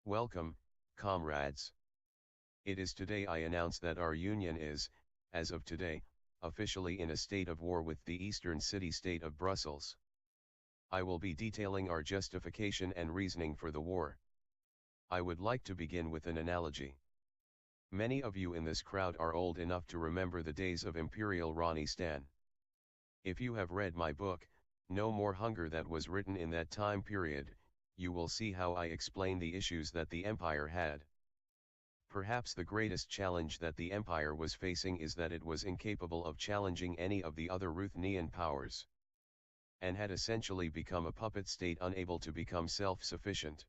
Welcome, comrades. It is today I announce that our union is, as of today, officially in a state of war with the eastern city-state of Brussels. I will be detailing our justification and reasoning for the war. I would like to begin with an analogy. Many of you in this crowd are old enough to remember the days of Imperial Ranistan. If you have read my book, No More Hunger, that was written in that time period, you will see how I explain the issues that the empire had. Perhaps the greatest challenge that the empire was facing is that it was incapable of challenging any of the other Ruthenian powers, and had essentially become a puppet state unable to become self-sufficient.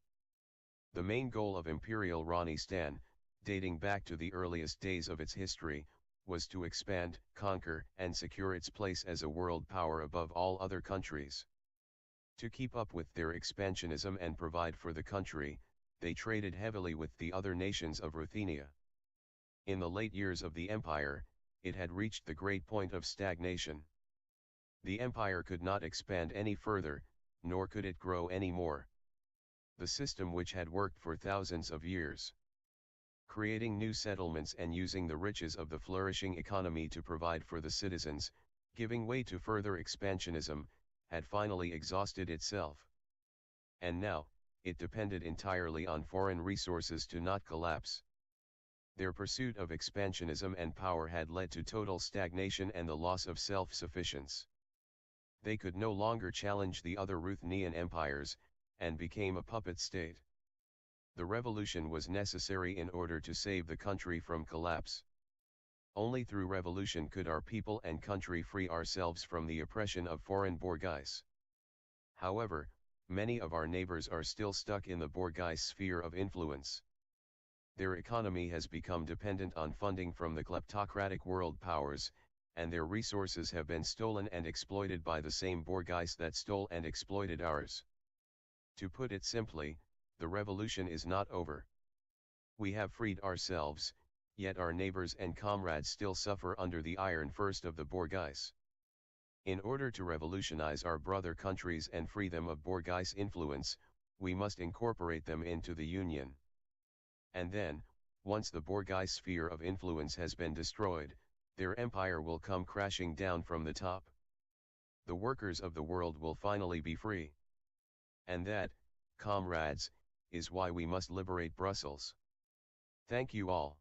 The main goal of Imperial Ranistan, dating back to the earliest days of its history, was to expand, conquer, and secure its place as a world power above all other countries. To keep up with their expansionism and provide for the country, they traded heavily with the other nations of Ruthenia. In the late years of the empire, it had reached the great point of stagnation. The empire could not expand any further, nor could it grow any more. The system which had worked for thousands of years, creating new settlements and using the riches of the flourishing economy to provide for the citizens, giving way to further expansionism, had finally exhausted itself. And now, it depended entirely on foreign resources to not collapse. Their pursuit of expansionism and power had led to total stagnation and the loss of self-sufficiency. They could no longer challenge the other Ruthenian empires, and became a puppet state. The revolution was necessary in order to save the country from collapse. Only through revolution could our people and country free ourselves from the oppression of foreign bourgeois. However, many of our neighbors are still stuck in the bourgeois sphere of influence. Their economy has become dependent on funding from the kleptocratic world powers, and their resources have been stolen and exploited by the same bourgeois that stole and exploited ours. To put it simply, the revolution is not over. We have freed ourselves, yet our neighbors and comrades still suffer under the iron fist of the bourgeois. In order to revolutionize our brother countries and free them of bourgeois influence, we must incorporate them into the Union. And then, once the bourgeois sphere of influence has been destroyed, their empire will come crashing down from the top. The workers of the world will finally be free. And that, comrades, is why we must liberate Brussels. Thank you all.